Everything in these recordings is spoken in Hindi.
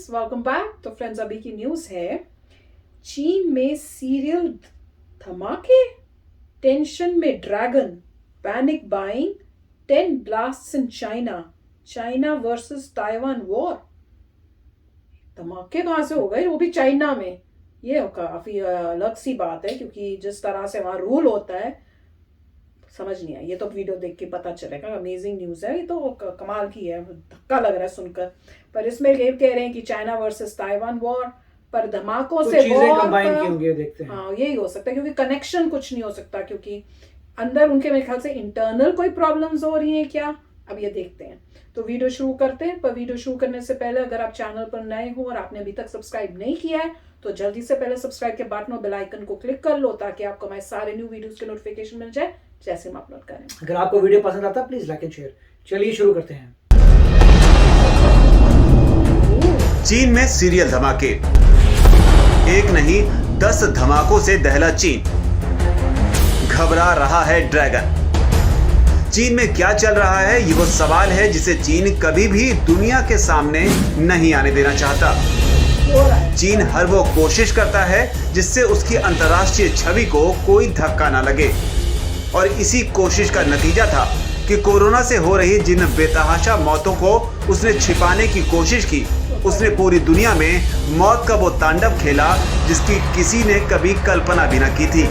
Friends, welcome back. तो फ्रेंड्स, अभी की न्यूज़ है, चीन में सीरियल धमाके, टेंशन में dragon, panic buying, 10 blasts in China versus Taiwan war. धमाके कहाँ से हो गए, वो भी चाइना में? ये काफी अलग सी बात है, क्योंकि जिस तरह से वहां रूल होता है समझ नहीं आया। ये तो वीडियो देख के पता चलेगा। अमेजिंग न्यूज़ है, ये तो कमाल की है, धक्का लग रहा है सुनकर। पर इसमें ये कह रहे हैं कि चाइना वर्सेस ताइवान वॉर, पर धमाकों से चीजें कंबाइन की होंगी, देखते हैं। हाँ, यही हो सकता है, क्योंकि कनेक्शन कुछ नहीं हो सकता, क्योंकि अंदर उनके मेरे ख्याल से इंटरनल कोई प्रॉब्लम्स हो रही हैं क्या। अब ये देखते हैं। तो वीडियो शुरू करते हैं, पर वीडियो शुरू करने से पहले अगर आप चैनल पर नए हो और आपने अभी तक सब्सक्राइब नहीं किया है तो जल्दी से पहले सब्सक्राइब के बटन और बेल आइकन को क्लिक कर लो, ताकि आपको हमारे सारे न्यू वीडियोस के नोटिफिकेशन मिल जाए जैसे हम अपलोड करें। अगर आपको वीडियो पसंद आता है प्लीज लाइक एंड शेयर। चलिए शुरू करते हैं। चीन में सीरियल धमाके, एक नहीं 10 धमाकों से दहला चीन, घबरा रहा है ड्रैगन। चीन में क्या चल रहा है, ये वो सवाल है जिसे चीन कभी भी दुनिया के सामने नहीं आने देना चाहता। चीन हर वो कोशिश करता है जिससे उसकी अंतर्राष्ट्रीय छवि को कोई धक्का ना लगे, और इसी कोशिश का नतीजा था कि कोरोना से हो रही जिन बेतहाशा मौतों को उसने छिपाने की कोशिश की, उसने पूरी दुनिया में मौत का वो तांडव खेला जिसकी किसी ने कभी कल्पना भी न की थी।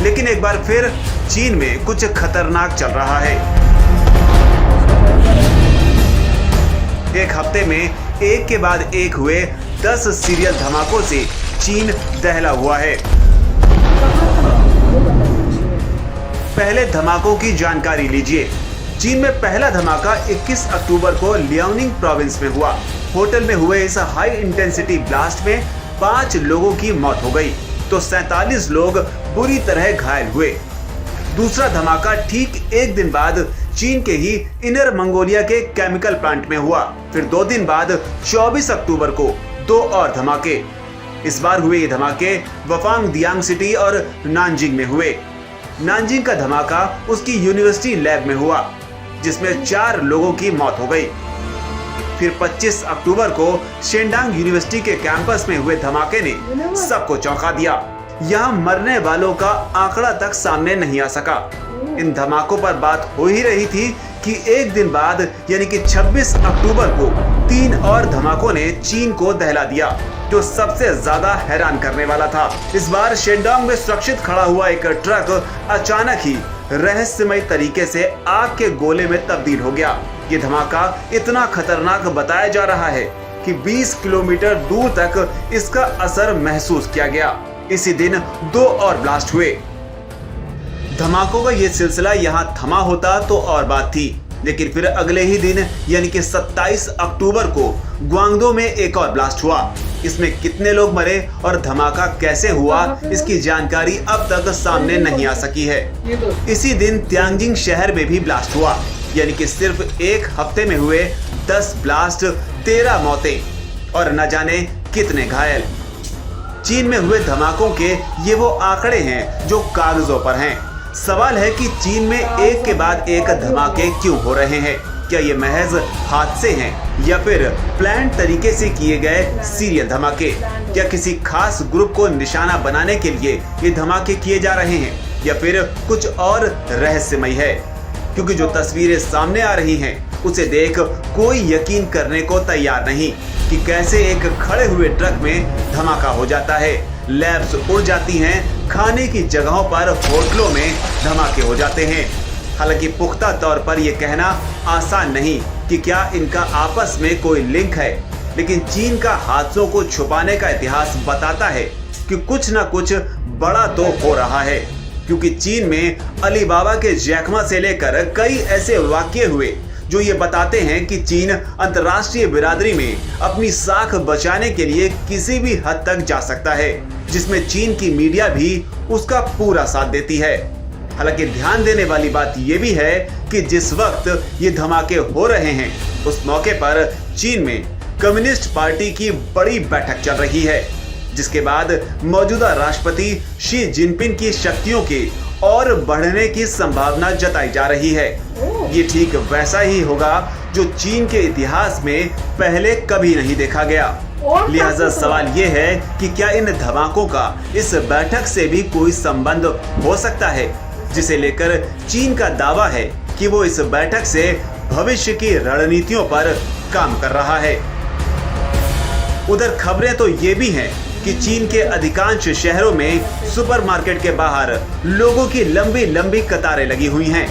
लेकिन एक बार फिर चीन में कुछ खतरनाक चल रहा है। एक हफ्ते में एक के बाद एक हुए 10 सीरियल धमाकों से चीन दहला हुआ है। पहले धमाकों की जानकारी लीजिए। चीन में पहला धमाका 21 अक्टूबर को लियाओनिंग प्रोविंस में हुआ। होटल में हुए इस हाई इंटेंसिटी ब्लास्ट में 5 लोगों की मौत हो गई तो 47 लोग बुरी तरह घायल हुए। दूसरा धमाका ठीक एक दिन बाद चीन के ही इनर मंगोलिया के केमिकल प्लांट में हुआ। फिर 2 दिन बाद 24 अक्टूबर को 2 और धमाके। इस बार हुए ये धमाके वफांगदियांग सिटी और नानजिंग में हुए। नानजिंग का धमाका उसकी यूनिवर्सिटी लैब में हुआ, जिसमें 4 लोगों की मौत हो गई। फिर 25 अक्टूबर को शेंडांग यूनिवर्सिटी के कैंपस में हुए धमाके ने सबको चौंका दिया। यहाँ मरने वालों का आंकड़ा तक सामने नहीं आ सका। इन धमाकों पर बात हो ही रही थी कि एक दिन बाद यानी कि 26 अक्टूबर को 3 और धमाकों ने चीन को दहला दिया, जो सबसे ज्यादा हैरान करने वाला था। इस बार शेंडांग में सुरक्षित खड़ा हुआ एक ट्रक अचानक ही रहस्यमय तरीके से आग के गोले में तब्दील हो गया। ये धमाका इतना खतरनाक बताया जा रहा है कि 20 किलोमीटर दूर तक इसका असर महसूस किया गया। इसी दिन 2 और ब्लास्ट हुए। धमाकों का ये सिलसिला यहाँ थमा होता तो और बात थी, लेकिन फिर अगले ही दिन यानी कि 27 अक्टूबर को ग्वांगडो में एक और ब्लास्ट हुआ। इसमें कितने लोग मरे और धमाका कैसे हुआ, इसकी जानकारी अब तक सामने नहीं आ सकी है। इसी दिन त्यांजिंग शहर में भी ब्लास्ट हुआ, यानी कि सिर्फ एक हफ्ते में हुए 10 ब्लास्ट, 13 मौतें और न जाने कितने घायल। चीन में हुए धमाकों के ये वो आंकड़े हैं जो कागजों पर हैं। सवाल है कि चीन में एक के बाद एक धमाके क्यों हो रहे हैं? क्या ये महज हादसे हैं या फिर प्लान तरीके से किए गए सीरियल धमाके? क्या किसी खास ग्रुप को निशाना बनाने के लिए ये धमाके किए जा रहे हैं या फिर कुछ और रहस्यमय है? क्योंकि जो तस्वीरें सामने आ रही हैं उसे देख कोई यकीन करने को तैयार नहीं कि कैसे एक खड़े हुए ट्रक में धमाका हो जाता है, लैब्स उड़ जाती हैं, खाने की जगहों पर होटलों में धमाके हो जाते हैं। हालांकि पुख्ता तौर पर यह कहना आसान नहीं कि क्या इनका आपस में कोई लिंक है, लेकिन चीन का हादसों को छुपाने का इतिहास बताता है कि कुछ न कुछ बड़ा तो हो रहा है। क्योंकि चीन में अलीबाबा के जैकमा से लेकर कई ऐसे वाकये हुए जो ये बताते हैं कि चीन अंतर्राष्ट्रीय बिरादरी में अपनी साख बचाने के लिए किसी भी हद तक जा सकता है, जिसमें चीन की मीडिया भी उसका पूरा साथ देती है। हालांकि ध्यान देने वाली बात यह भी है कि जिस वक्त ये धमाके हो रहे हैं उस मौके पर चीन में कम्युनिस्ट पार्टी की बड़ी बैठक चल रही है, जिसके बाद मौजूदा राष्ट्रपति शी जिनपिंग की शक्तियों के और बढ़ने की संभावना जताई जा रही है। ये ठीक वैसा ही होगा जो चीन के इतिहास में पहले कभी नहीं देखा गया। और लिहाजा सवाल ये है कि क्या इन धमाकों का इस बैठक से भी कोई संबंध हो सकता है, जिसे लेकर चीन का दावा है कि वो इस बैठक से भविष्य की रणनीतियों पर काम कर रहा है। उधर खबरें तो ये भी हैं कि चीन के अधिकांश शहरों में सुपरमार्केट के बाहर लोगों की लंबी लंबी कतारें लगी हुई हैं।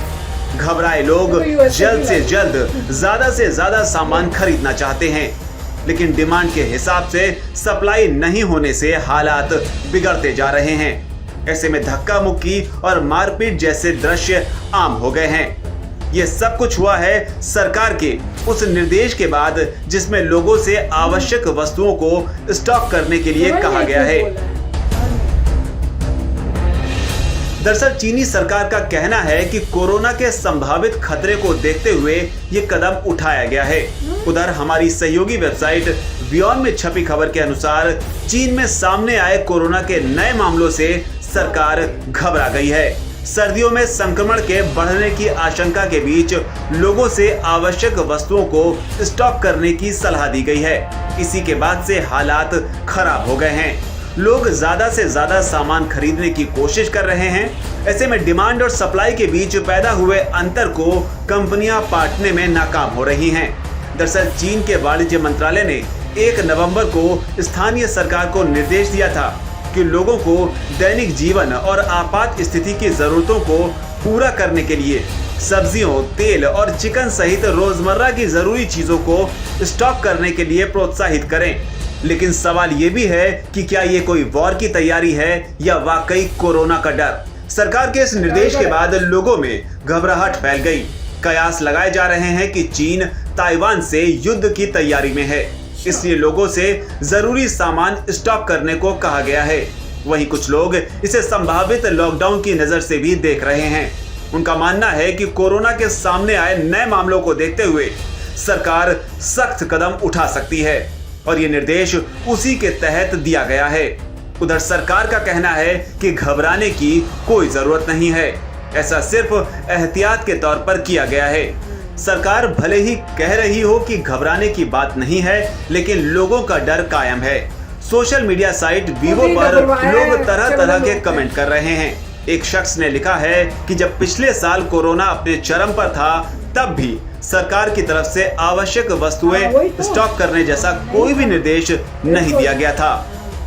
घबराए लोग जल्द से ज्यादा सामान खरीदना चाहते हैं, लेकिन डिमांड के हिसाब से सप्लाई नहीं होने से हालात बिगड़ते जा रहे हैं। ऐसे में धक्का मुक्की और मारपीट जैसे दृश्य आम हो गए हैं। ये सब कुछ हुआ है सरकार के उस निर्देश के बाद जिसमें लोगों से आवश्यक वस्तुओं को स्टॉक करने के लिए कहा गया है। दरअसल चीनी सरकार का कहना है कि कोरोना के संभावित खतरे को देखते हुए ये कदम उठाया गया है। उधर हमारी सहयोगी वेबसाइट बियॉन्ड में छपी खबर के अनुसार चीन में सामने आए कोरोना के नए मामलों से सरकार घबरा गई है। सर्दियों में संक्रमण के बढ़ने की आशंका के बीच लोगों से आवश्यक वस्तुओं को स्टॉक करने की सलाह दी गई है। इसी के बाद से हालात खराब हो गए हैं। लोग ज्यादा से ज्यादा सामान खरीदने की कोशिश कर रहे हैं। ऐसे में डिमांड और सप्लाई के बीच पैदा हुए अंतर को कंपनियां पाटने में नाकाम हो रही हैं। दरअसल चीन के वाणिज्य मंत्रालय ने 1 नवंबर को स्थानीय सरकार को निर्देश दिया था कि लोगों को दैनिक जीवन और आपात स्थिति की जरूरतों को पूरा करने के लिए सब्जियों, तेल और चिकन सहित रोजमर्रा की जरूरी चीजों को स्टॉक करने के लिए प्रोत्साहित करें। लेकिन सवाल ये भी है कि क्या ये कोई वॉर की तैयारी है या वाकई कोरोना का डर। सरकार के इस निर्देश के बाद लोगों में घबराहट फैल गई। कयास लगाए जा रहे हैं कि चीन ताइवान से युद्ध की तैयारी में है, इसलिए लोगों से जरूरी सामान स्टॉक करने को कहा गया है। वहीं कुछ लोग इसे संभावित लॉकडाउन की नजर से भी देख रहे हैं। उनका मानना है कि कोरोना के सामने आए नए मामलों को देखते हुए सरकार सख्त कदम उठा सकती है और ये निर्देश उसी के तहत दिया गया है। उधर सरकार का कहना है कि घबराने की कोई जरूरत नहीं है, ऐसा सिर्फ एहतियात के तौर पर किया गया है। सरकार भले ही कह रही हो कि घबराने की बात नहीं है, लेकिन लोगों का डर कायम है। सोशल मीडिया साइट वीवो पर लोग तरह तरह के कमेंट कर रहे हैं। एक शख्स ने लिखा है कि जब पिछले साल कोरोना अपने चरम पर था, तब भी सरकार की तरफ से आवश्यक वस्तुएं स्टॉक करने जैसा कोई भी निर्देश नहीं दिया गया था।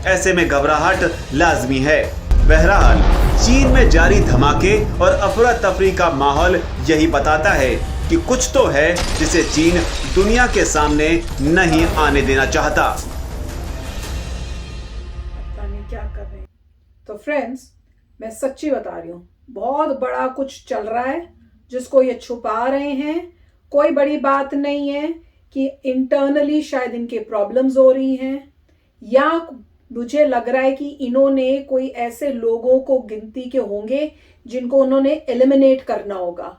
ऐसे में घबराहट लाजमी है। बहरहाल चीन में जारी धमाके और अफरा तफरी का माहौल यही बताता है कि कुछ तो है जिसे चीन दुनिया के सामने नहीं आने देना चाहता। पता नहीं क्या कर रहे हैं। तो फ्रेंड्स, मैं सच्ची बता रही हूँ, बहुत बड़ा कुछ चल रहा है जिसको ये छुपा रहे हैं। कोई बड़ी बात नहीं है कि इंटरनली शायद इनके प्रॉब्लम्स हो रही हैं, या मुझे लग रहा है कि इन्होंने कोई ऐसे लोगों को गिनती के होंगे जिनको उन्होंने एलिमिनेट करना होगा,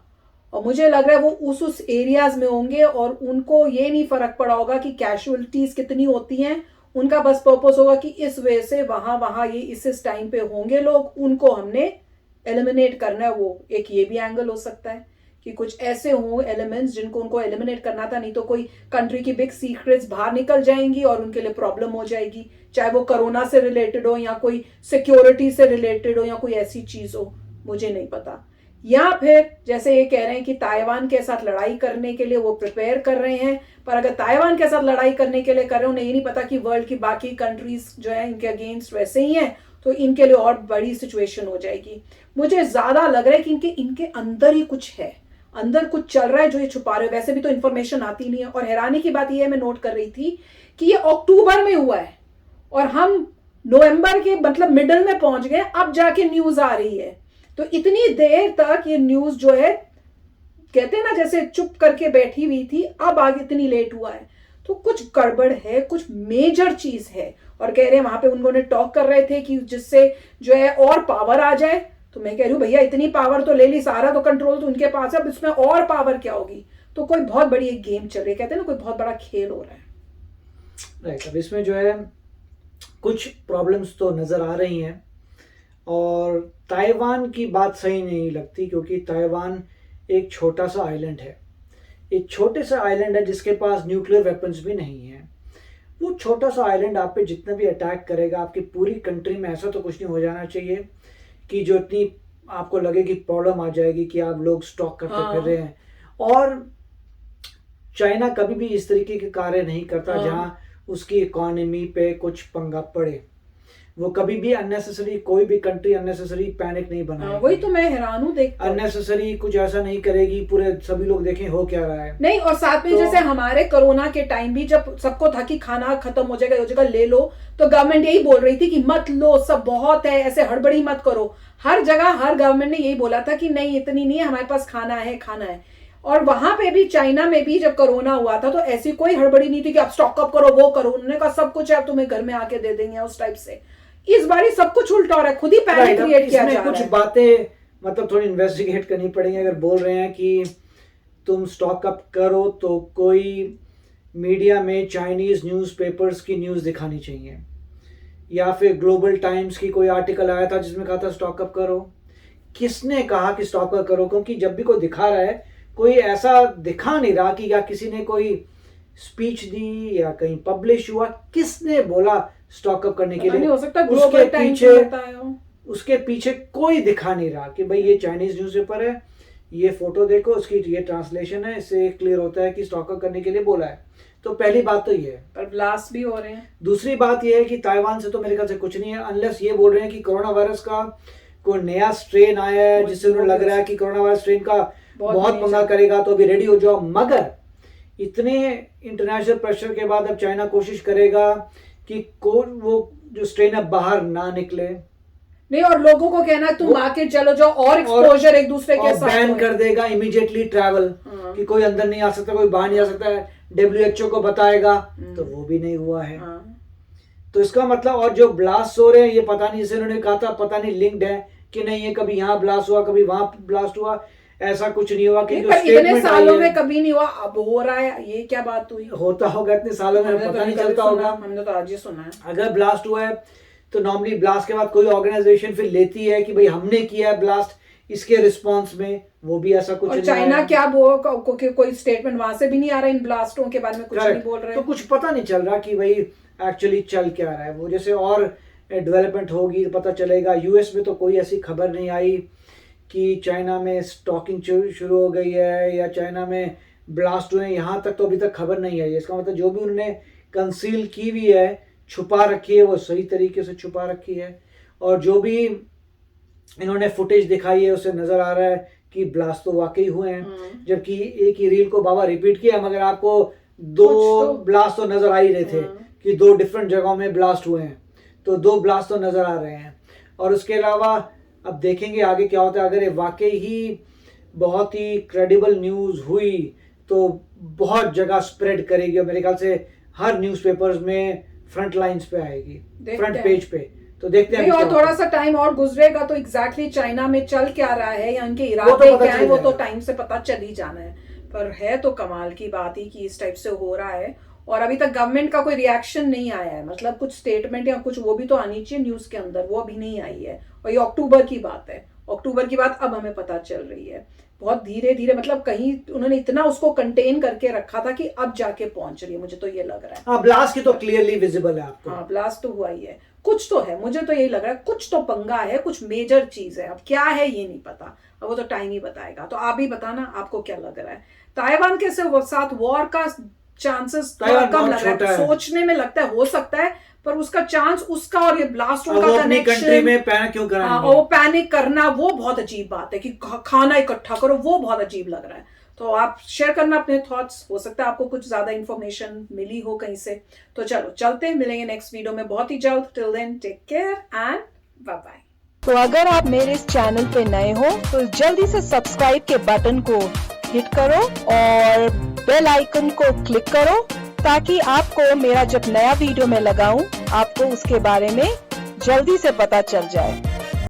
और मुझे लग रहा है वो उस एरियाज में होंगे और उनको ये नहीं फर्क पड़ा होगा कि कैजुअलिटीज कितनी होती हैं। उनका बस पर्पस होगा कि इस वजह से वहां ये इस टाइम पे होंगे लोग, उनको हमने एलिमिनेट करना है। वो एक ये भी एंगल हो सकता है कि कुछ ऐसे हों एलिमेंट्स जिनको उनको एलिमिनेट करना था, नहीं तो कोई कंट्री की बिग सीक्रेट्स बाहर निकल जाएंगी और उनके लिए प्रॉब्लम हो जाएगी, चाहे वो कोरोना से रिलेटेड हो या कोई सिक्योरिटी से रिलेटेड हो या कोई ऐसी चीज हो, मुझे नहीं पता। या फिर जैसे ये कह रहे हैं कि ताइवान के साथ लड़ाई करने के लिए वो प्रिपेयर कर रहे हैं, पर अगर ताइवान के साथ लड़ाई करने के लिए कर रहे हो, उन्हें ये नहीं पता कि वर्ल्ड की बाकी कंट्रीज जो है इनके अगेंस्ट वैसे ही हैं, तो इनके लिए और बड़ी सिचुएशन हो जाएगी। मुझे ज्यादा लग रहा है कि इनके अंदर ही कुछ है, अंदर कुछ चल रहा है जो ये छुपा रहे हो। वैसे भी तो इन्फॉर्मेशन आती नहीं है। और हैरानी की बात यह मैं नोट कर रही थी कि ये अक्टूबर में हुआ है और हम नवंबर के मतलब मिडल में पहुंच गए, अब जाके न्यूज आ रही है। तो इतनी देर तक ये न्यूज जो है, कहते हैं ना जैसे चुप करके बैठी हुई थी, अब आगे इतनी लेट हुआ है, तो कुछ गड़बड़ है, कुछ मेजर चीज है। और कह रहे हैं वहां पे उन्होंने टॉक कर रहे थे कि जिससे जो है और पावर आ जाए। तो मैं कह रही हूँ भैया इतनी पावर तो ले ली, सारा तो कंट्रोल तो उनके पास है, अब इसमें और पावर क्या होगी। तो कोई बहुत बड़ी एक गेम चल रही है, कहते हैं ना कोई बहुत बड़ा खेल हो रहा है। राइट, अब इसमें जो है कुछ प्रॉब्लम्स तो नज़र आ रही हैं और ताइवान की बात सही नहीं लगती, क्योंकि ताइवान एक छोटा सा आइलैंड है, एक छोटे सा आइलैंड है जिसके पास न्यूक्लियर वेपन्स भी नहीं है। वो छोटा सा आइलैंड आप पे जितना भी अटैक करेगा, आपकी पूरी कंट्री में ऐसा तो कुछ नहीं हो जाना चाहिए कि जो इतनी आपको लगे कि प्रॉब्लम आ जाएगी कि आप लोग स्टॉक करते फिर रहे हैं। और चाइना कभी भी इस तरीके के कार्य नहीं करता जहां उसकी इकोनॉमी पे कुछ पंगा पड़े। वो कभी भी अननेसेसरी, कोई भी कंट्री अननेसेसरी पैनिक नहीं बनाएगी। वही तो मैं हैरान हूँ देख अननेसेसरी कुछ ऐसा नहीं करेगी, पूरे सभी लोग देखें हो क्या रहा है। नहीं, और साथ में तो, जैसे हमारे कोरोना के टाइम भी जब सबको था कि खाना खत्म हो जाएगा ले लो, तो गवर्नमेंट यही बोल रही थी कि मत लो, सब बहुत है, ऐसे हड़बड़ी मत करो। हर जगह हर गवर्नमेंट ने यही बोला था कि नहीं इतनी नहीं है, हमारे पास खाना है। और वहां पे भी चाइना में भी जब कोरोना हुआ था तो ऐसी कोई हड़बड़ी नहीं थी कि आप स्टॉक अप करो, वो करो। उन्होंने कहा सब कुछ है, आप तुम्हें घर में आके दे देंगे, उस टाइप से। इस बार सब कुछ उल्टा हो रहा है, खुद ही पैनिक क्रिएट किया जा रहा है। कुछ बातें मतलब थोड़ी इन्वेस्टिगेट करनी पड़ेंगी। अगर बोल रहे हैं कि तुम स्टॉक अप करो तो कोई मीडिया में चाइनीज न्यूज़पेपर्स की न्यूज़ दिखानी चाहिए, या फिर ग्लोबल टाइम्स की कोई आर्टिकल आया था जिसमें कहा था स्टॉक अप करो। किसने कहा कि स्टॉक अप करो? क्योंकि जब भी कोई दिखा रहा है, कोई ऐसा दिखा नहीं रहा कि या किसी ने कोई स्पीच दी या कहीं पब्लिश हुआ। किसने बोला स्टॉक अप करने के लिए? हो सकता है उसके पीछे कोई दिखा नहीं रहा कि भाई ये चाइनीज न्यूज़पेपर है, ये फोटो देखो, उसकी ये ट्रांसलेशन है, इससे क्लियर होता है कि स्टॉक अप करने के लिए बोला है। तो पहली बात तो ये है, पर ब्लास्ट भी हो रहे हैं। दूसरी बात ये है कि ताइवान से तो मेरे ख्याल से कुछ नहीं है, अनलेस ये बोल रहे हैं कि कोरोना वायरस का कोई नया स्ट्रेन आया है जिससे उन्हें लग रहा है कि कोरोना वायरस स्ट्रेन का बहुत पंगा करेगा, तो अभी रेडी हो जाओ। मगर इतने इंटरनेशनल प्रेशर के बाद अब चाइना कोशिश करेगा कि वो जो स्ट्रेन अब बाहर ना निकले। नहीं, और लोगों को कहना तुम मार्केट चलो जाओ और एक्सपोजर एक दूसरे के साथ बैन कर देगा इमीडिएटली ट्रैवल, कि कोई अंदर नहीं आ सकता, कोई बाहर नहीं आ सकता है। WHO को बताएगा, तो वो भी नहीं हुआ है। तो इसका मतलब, और जो ब्लास्ट हो रहे हैं ये पता नहीं, जैसे उन्होंने कहा था पता नहीं लिंक्ड है कि नहीं, ये कभी यहाँ ब्लास्ट हुआ कभी वहां ब्लास्ट हुआ, ऐसा कुछ नहीं हुआ। कि इतने सालों में कभी नहीं हुआ, अब हो रहा है, ये क्या बात हुई? होता होगा इतने सालों में, पता नहीं चलता होगा। हमने तो आज ही सुना है। अगर ब्लास्ट हुआ है तो नॉर्मली ब्लास्ट के बाद कोई ऑर्गेनाइजेशन फिर लेती है कि भाई हमने किया है ब्लास्ट, इसके रिस्पांस में। वो भी ऐसा कुछ और चाइना क्या कोई स्टेटमेंट वहां से भी नहीं आ रहा इन ब्लास्टों के बारे में, कुछ नहीं बोल रहे। तो कुछ पता नहीं चल रहा कि भाई एक्चुअली चल क्या रहा है। वो जैसे और डेवलपमेंट होगी पता चलेगा। यूएस में तो कोई ऐसी खबर नहीं आई कि चाइना में स्टॉकिंग शुरू हो गई है या चाइना में ब्लास्ट हुए, यहाँ तक तो अभी तक खबर नहीं आई। इसका मतलब जो भी उन्होंने कंसील की हुई है, छुपा रखी है, वो सही तरीके से छुपा रखी है। और जो भी इन्होंने फुटेज दिखाई है उससे नजर आ रहा है कि ब्लास्ट तो वाकई हुए हैं। जबकि एक ही रील को बाबा रिपीट किया, मगर आपको दो ब्लास्ट तो नजर आ ही रहे थे कि 2 डिफरेंट जगहों में ब्लास्ट हुए हैं। तो 2 ब्लास्ट तो नजर आ रहे हैं। और उसके अलावा अब देखेंगे आगे क्या होता है। अगर ये वाकई ही बहुत ही क्रेडिबल न्यूज़ हुई तो बहुत जगह स्प्रेड करेगी और मेरे ख्याल से हर न्यूज़पेपर्स में फ्रंट लाइंस पे आएगी, फ्रंट पेज पे। तो देखते हैं। और थोड़ा सा टाइम और गुजरेगा तो एग्जैक्टली चाइना में चल क्या रहा है या उनके इरादे क्या है, वो तो टाइम से पता चल ही जाना है। पर है तो कमाल की बात ही कि इस टाइप से हो रहा है और अभी तक गवर्नमेंट का कोई रिएक्शन नहीं आया है। मतलब कुछ स्टेटमेंट या कुछ वो भी तो आनी चाहिए न्यूज के अंदर, वो अभी नहीं आई है। और ये अक्टूबर की बात है, अक्टूबर की बात अब हमें पता चल रही है। बहुत धीरे धीरे, मतलब कहीं उन्होंने इतना उसको कंटेन करके रखा था कि अब जाके पहुंच रही है, मुझे तो ये लग रहा है। हाँ, ब्लास्ट की तो क्लियरली विजिबल है आपको। हाँ, ब्लास्ट तो हुआ ही है। कुछ तो है, मुझे तो यही लग रहा है, कुछ तो पंगा है, कुछ मेजर चीज है। अब क्या है ये नहीं पता, अब वो तो टाइम ही बताएगा। तो आप ही बताना आपको क्या लग रहा है। ताइवान के साथ वॉर का चांसेस कम लग रहा है। सोचने में लगता है हो सकता है, पर उसका चांस, उसका और ये ब्लास्ट का कंट्री में पैनिक क्यों कराएंगे? वो पैनिक करना वो बहुत अजीब बात है कि खाना इकट्ठा करो, वो बहुत अजीब लग रहा है। तो आप शेयर करना अपने थॉट्स, हो सकता है आपको कुछ ज्यादा इंफॉर्मेशन मिली हो कहीं से। तो चलो चलते हैं, मिलेंगे नेक्स्ट वीडियो में बहुत ही जल्द। Till then take care and bye bye. तो अगर आप मेरे इस चैनल पे नए हो तो जल्दी से सब्सक्राइब के बटन को हिट करो और बेल आइकन को क्लिक करो ताकि आपको मेरा जब नया वीडियो मैं लगाऊं आपको उसके बारे में जल्दी से पता चल जाए।